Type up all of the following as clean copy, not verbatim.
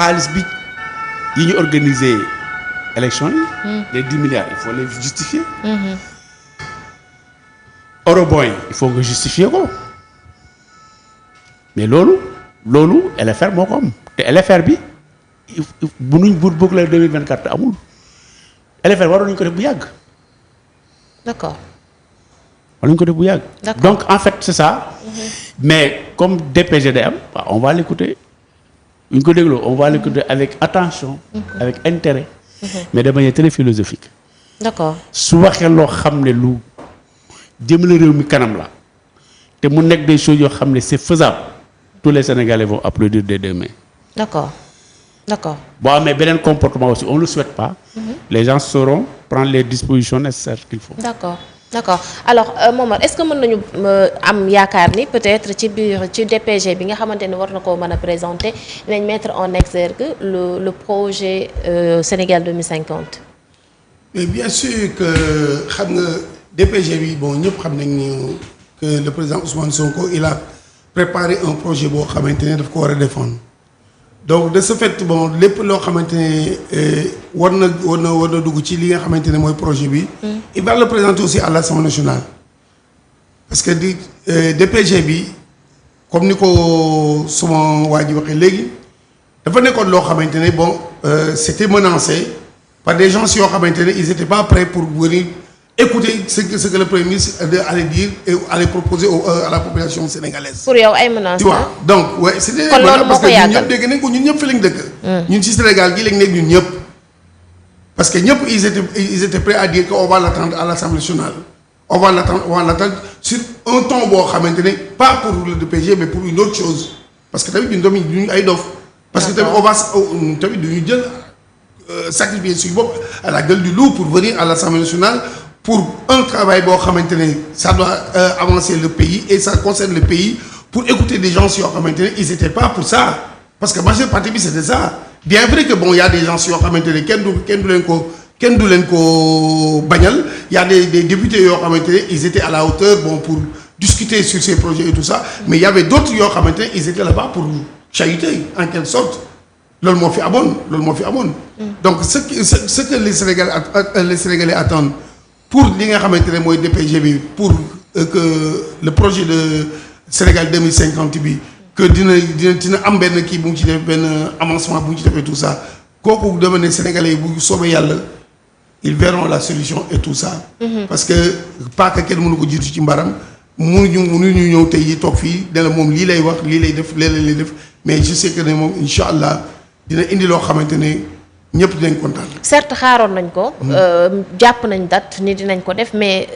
xaalis bi yi ñu organiser élection yi. les 10 milliards il faut les justifier. eurobond yi il faut nga justifier ko mais loolu LFR moo ko am te LFR bi bu nuñ bëgg la 2024 amul LFR waroon nañu ko def bu yàgg. d'accord. waroon nañu ko def bu yàgg. donc en fait c'est ça. mais comme DPG day am on va l'écouter bu ñu ko dégloo on va l'écouter avec attention. avec intérêt. mais de manière très philosophique. d'accord. su waxee loo xam ne lu jëmale réew mi kanam la te mu nekk des choses yoo xam ne c'est faisable tous les Sénégalais vont applaudir des deux mains. d'accord. boo amee beneen comportement aussi on le souhaite pas. les gens sauront prendre les dispositions nécessaires qu'il faut. d'accord alors Momar est-ce que mën nañu am yaakaar ni peut-être ci biir ci DPG bi nga xamante ni war na koo mën a présenter dinañ mettre en exergue le projet Sénégal 2050. mais bien sûr que xam nga DPG bi bon ñëpp xam nañ ni que le président Ousmane Sonko il a préparé un projet boo xamante ne daf ko war a défendre donc de ce fait bon lépp loo xamante ne war na dugg ci li nga xamante ne mooy projet bi. il va le présenter aussi à l'Assemblée nationale. parce que DPG bi comme ni ko suma waa ji waxee léegi dafa nekkoon loo xamante ne bon c'était menacé par des gens yoo xamante ne ils étaient pas prêts pour venir écouter ce que le Premier ministre allait dire et allait proposer à la population sénégalaise. pour yow ay menaces tu vois donc ouais c'était kon loolu moo ko parce que ñun yàggal ñëpp dégg nañ ko ñun ñëpp fi lañ dëkk. ñun ci Sénégal gi lañ nekk ñun ñëpp. parce que ñëpp ils étaient prêts à dire que on va l'attendre à l'Assemblée nationale. on va l'attendre sur un ton boo xamante ne pas pour le DPG mais pour une autre chose parce que tamit ñun tamit duñu ay dof. parce que tamit on va tamit duñu jël sacrifier suñu bopp à la gueule du loup pour venir à l'Assemblée nationale. pour un travail boo xamante ne ça doit avancer le pays et ça concerne le pays pour écouter des gens yoo xamante ne ils étaient pas pour ça parce que majeure partie bi c'était ça bien vrai que bon y a des gens yoo xamante ne kenn du leen ko bañal y a des députés yoo xamante ne ils étaient à la hauteur bon pour discuter sur ces projets et tout ça mais il y avait d'autres yoo xamante ne ils étaient là-bas pour chahuter en quelque sorte loolu moo fi amoon donc ce que les Sénégalais attendent pour li nga xamante ne mooy DPG bi pour que le projet de Sénégal 2050 bi que dina am benn kii bu mu ci def benn avancement bu mu ci defee tout ça kooku dama ne Sénégalais yi bu soobee yàlla ils verront la solution et tout ça. parce que pas que kenn mënu ko jiitu ci mbaram mënuñu ñëw tey yi toog fii ne la moom lii lay wax lii lay def léeg-léeg lay def mais je sais que ne moom incha allah dina indi loo xamante ne. ñëpp dinañ kontaan. certes xaaroon nañ ko. jàpp nañ date ni dinañ ko def mais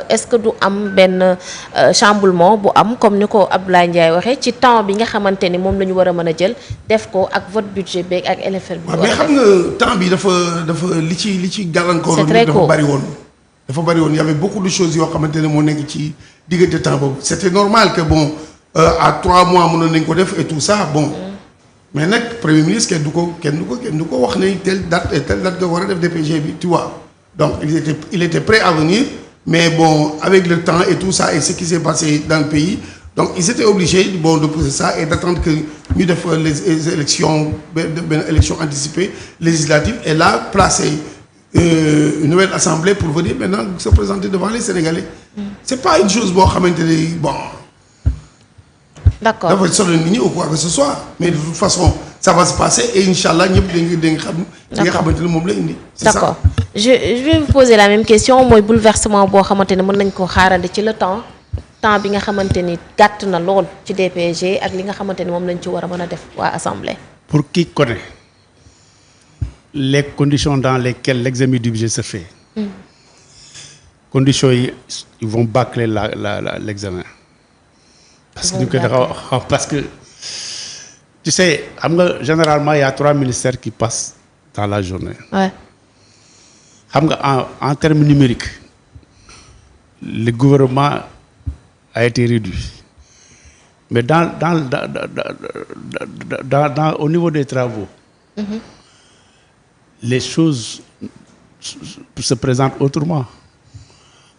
est-ce que du am benn chamboulement bu am comme ni ko Abdoulaye Ndiaye waxee ci temps bi nga xamante ni moom la ñu war a mën a jël def ko ak vote budget beeg ak LFR bi. mais xam nga temps bi dafa li ci gàllankoor. c'est très court dafa bari woon y avait beaucoup de choses yoo xamante ne moo nekk ci diggante temps boobu c'était normal que bon à 3 mois mënoon nañ ko def et tout ça bon. mais nag premier ministre kenn du ko wax ne telle date nga war a def DPG bi tu vois donc il était prêt à venir mais bon avec le temps et tout ça et ce qui s'est passé dans le pays donc ils étaient obligés bon de pousser ça et d'attendre que ñu def les élections benn élection anticipée législative et là placer une nouvelle assemblée pour venir maintenant se présenter devant les Sénégalais. c'est pas une chose boo xamante ne bon. d'accord dafa sonal nit ñi ou quoi que ce soit mais de toute façon ça va se passer et inchallah ñëpp dañuy xam. li nga xamante ne moom la indi. c'est ça d'accord je vais vous poser la même question mooy bouleversement boo xamante ne mën nañ koo xaarandi ci le temps bi nga xamante ni gàtt na lool ci DPG ak li nga xamante ni moom lañ ci war a mën a def waa assemblée. pour qui connaît les conditions dans lesquelles l'examen du budget se fait. conditions yi ils vont bâcler l'examen. parce que tu sais xam nga généralement il y a 3 ministères qui passent dans la journée. Ouais. xam nga en termes numériques le gouvernement a été réduit mais dans au niveau des travaux. Les choses se présentent autrement.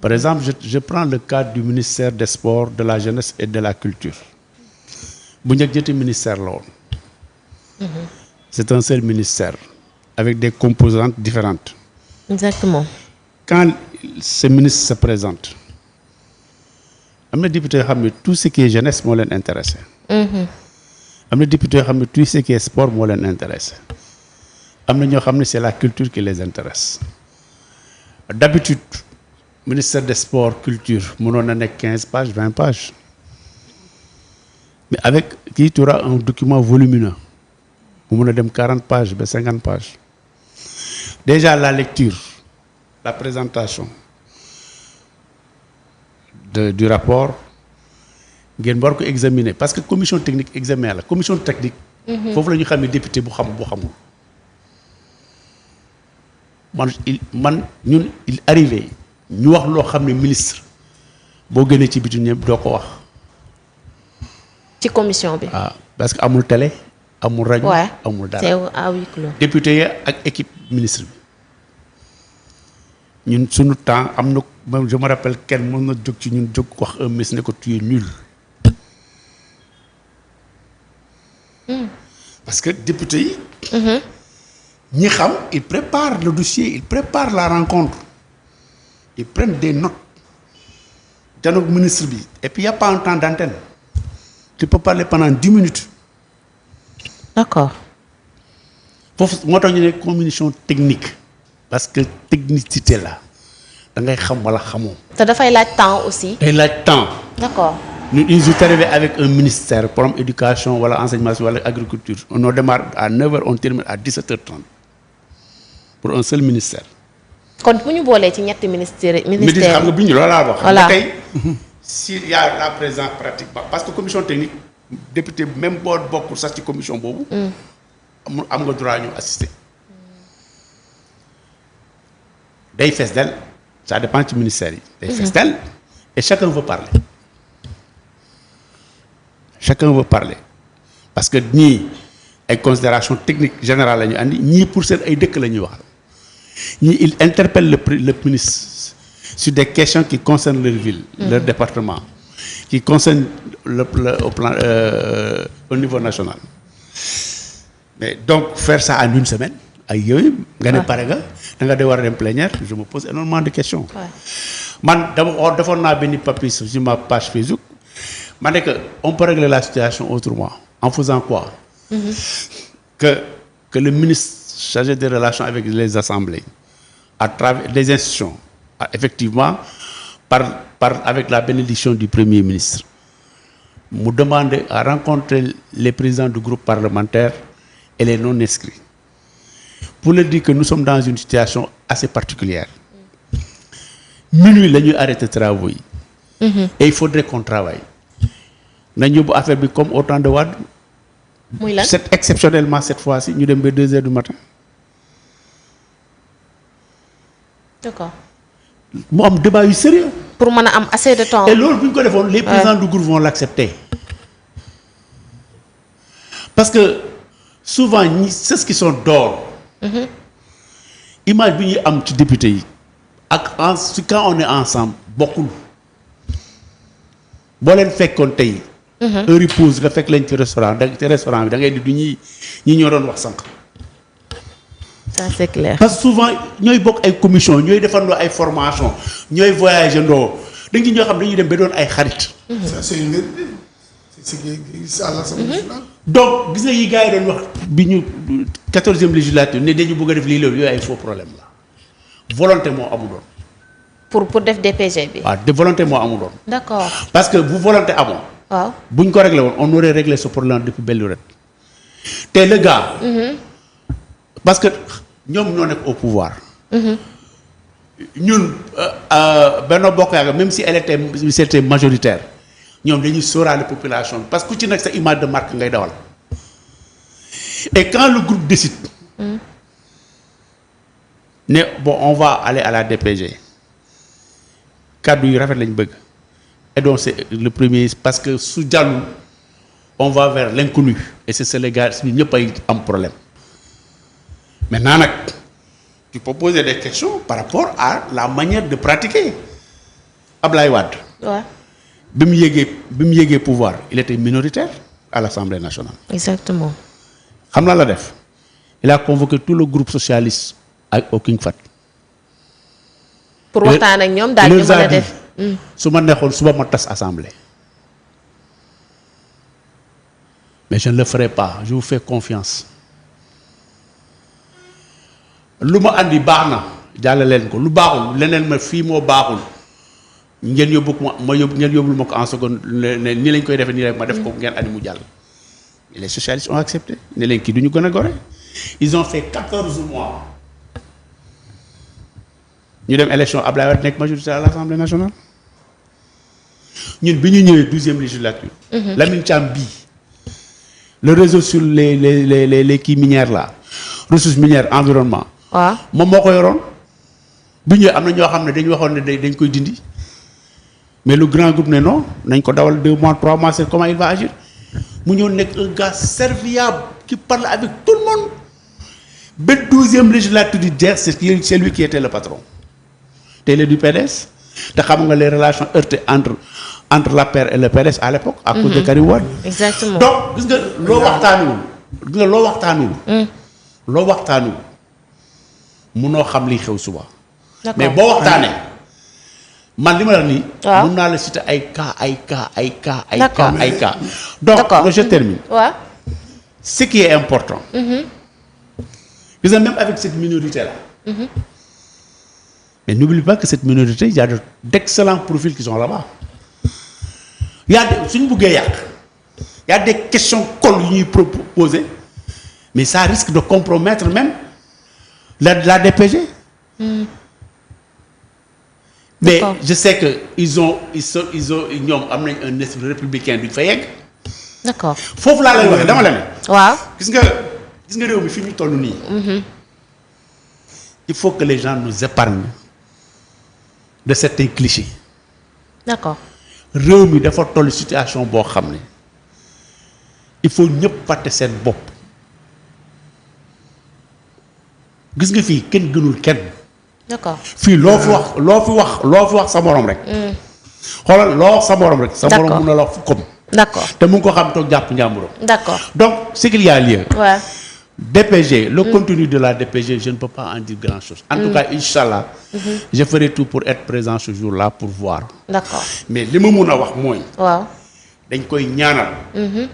Par exemple, je prends le cadre du ministère des Sports, de la Jeunesse et de la Culture. bu njëkk jëti ministère la woon. c'est un seul ministère avec des composantes différentes. Exactement. Quand ce ministre se présente am na député yoo xam ne tout ce qui est jeunesse moo leen intéressé. am na député yoo xam ne tout ce qui est sport moo leen intéressé. am na ñoo xam ne c'est la culture qui les intéresse. D'habitude ministère des sports culture mënoon na nekk 15 pages 20 pages mais avec kii tu auras un document volumineux mu mën a dem 40 pages ba 50 pages déjà la lecture la présentation du rapport ngeen war ko examiner parce que commission technique examen la commission technique. foofu la ñu xam ne député bu xam bu xamul. ñun il arrivé ñu wax loo xam ne ministre boo génnee ci biti ñëpp doo ko wax. ci commission bi. waaw parce que amul télé amul rajo. amul dara c'est à huis clos. député yi ak équipe ministre bi ñun suñu temps am na je me rappelle kenn mën na jóg ci ñun jóg wax un ministre ne ko tu es nul. parce que député yi. ñi xam ils préparent le dossier ils préparent la rencontre ils prennent des notes janoog ministre bi et puis y a pas un temps d'antenne tu peux parler pendant 10 minutes. D'accord. foofu moo tax ñu ne commission technique parce que technicité la da ngay xam wala xamoo. te dafay laaj temps aussi. day laaj temps. D'accord. Nous sommes arrivés avec un ministère pour éducation wala enseignement wala agriculture on démarre à 9h on termine à 17h30 pour un seul ministère. kon bu ñu boolee ci ñetti ministère xam nga bu ñu loolu laa wax. voilà tey s'il y a la présence pratiquement parce que commission technique député même boo bokkul sax ci commission boobu. am nga droit ñu assister. day fees del ça dépend ci ministère yi. day fees del et chacun veut parler. Chacun veut parler parce que ñii ay considération technique générale la ñu andi ñii pour seen ay dëkk la ñuy wax ñii il interpelle le ministre sur des questions qui concernent leur ville leur département qui concernent au plan au niveau national mais donc faire ça en une semaine ay yooyu nga ne pare nga da nga de war a dem plénière je me pose énormément de questions man dama defoon naa benn papier sur ma page Facebook ma ne que on peut régler la situation autrement en faisant quoi que le ministre chargé des relations avec les assemblées à travers les institutions effectivement avec la bénédiction du premier ministre mu demande à rencontrer les présidents du groupe parlementaire et les non inscrits pour leur dire que nous sommes dans une situation assez particulière minuit la ñuy arrêter travaux yi et il faudrait qu'on travaille nañ yóbbu affaire bi comme au temps de Wade. muy lan c'est exceptionnellement cette fois-ci ñu dem ba 2h du matin. d'accord. mu am débat yu sérieux. pour mën a am assez de temps. et loolu bu ñu ko defoon les présidents du groupe vont l'accepter. parce que souvent ñi ceux qui sont dehors. image bi ñuy am ci député yi ak quand on est ensemble bokkul boo leen fekkoon tey. heure pause nga fekk leen ci restaurant bi da ngay di du ñi ñoo doon wax sànq. ça c'est clair. parce que souvent ñooy bokk ay commission ñooy defandoo ay formation ñooy voyager ndoo dañ ci ñoo xam dañuy dem ba doon ay xarit. ça c'est une vérité c'est ce qui existe à l'Assemblée nationale. donc gis nga yi gars yi doon wax bi ñu 14e législature ne dañu bëgg a def lii loolu yooyu ay faux problème la volonté moo amuloon. pour def DPG bi. waaw de volonté moo amuloon. d'accord. parce que bu volonté amoon. waaw bu ñu ko réglé woon on aurait réglé ce problème depuis belle lurette te le gars. parce que ñoom ñoo nekk au pouvoir. ñun Benno Bokk Yaakaar même si c'était majoritaire ñoom dañuy sóoraale population bi parce que ku ci nekk sa image de marque ngay dawal et quand le groupe décide. ne bon on va aller à la DPG kàddu yu rafet lañ bëgg. et donc c'est le premier parce que su jàllul on va vers l'inconnu et c'est les gars ñun ñëpp ay am problème maintenant nag tu peux poser des questions par rapport à la manière de pratiquer Ablaye Wade. waaw. bi mu yéegee pouvoir il était minoritaire à l'Assemblée nationale. exactement. xam na la def il a convoqué tout le groupe socialiste au King Fahd. pour waxtaan ak ñoom daal ñu mën a def. su ma neexoon suba ma tas assemblée. mais je ne le ferai pas je vous fais confiance. lu ma andi baax na jàll leen ko lu baaxul leneen ma fii moo baaxul ngeen yóbbu ma yóbbu ngeen yóbbul ma ko en seconde ne nii lañ koy defee nii rek ma def ko ngeen andi mu jàll. les socialistes ont accepté ne leen kii du ñu gën a gore. ils ont fait 14 mois. ñu dem élection Ablaye Wade nekk majorité à l'Assemblée nationale. ñun bi ñu ñëwee 12e législature. Lamine Thiam bii. le réseau sur les kii minières là ressources minières environnement. waaw moom moo ko yoroon. bi ñëwee am na ñoo xam ne dañu waxoon ne dañ koy dindi. mais le grand groupe ne non nañ ko dawal 2 mois 3 mois c'est comment il va agir. mu ñëw nekk un gars serviable qui parle avec tout le monde. ba 12e législature di jeex c'est lui qui était le patron. tey le du PDS. te xam nga les relations heurtées entre l'APR et le PDS à l'époque. à cause de Karim Wade. exactement donc gis nga loo waxtaanul. munoo xam liy xew suba. mais boo waxtaanee. man li ma la nii. waaw mun naa la citer ay cas. donc je termine. waaw. ce qui est important. gis nga même avec cette minorité là. mais n'oublie pas que cette minorité il y a d'excellents profils qui sont là-bas. il y a des suñu buggee yàq. il y a des questions col yu ñuy proposer mais ça risque de compromettre même la DPG. mais je sais que ils ont ñoom am nañ un esprit républicain duñ fa yegg. d'accord foofu laa lay waxee dama la ne. waaw gis nga réew mi fi ñu toll nii. il faut que les gens nous épargnent de certains clichés. d'accord réew mi dafa toll situation boo xam ne il faut ñëpp fàtte seen bopp. gis nga fii kenn gënul kenn. d'accord fii loo fi wax sa morom rek. xoolal loo wax sa morom rek. sa morom mun na la wax fu comme. d'accord te mu ngi ko xam toog jàpp njàmburam. d'accord donc ce qu'il y a lieu. Ouais. DPG le contenu de la DPG je ne peux pas en dire grand chose. en tout cas inchallah je ferai tout pour être présent ce jour-là pour voir. d'accord mais li ma mun a wax mooy. waaw. dañ koy ñaanal.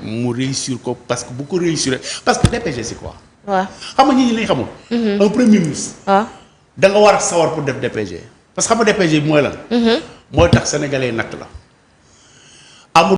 mu réussir ko parce que bu ko réussir parce que DPG c'est quoi. waaw xam nga ñi lañ xamul. un premier ministre. waaw. da nga war a sawar pour def DPG parce que xam nga DPG bi mooy lan. mooy tax sénégalais natt la.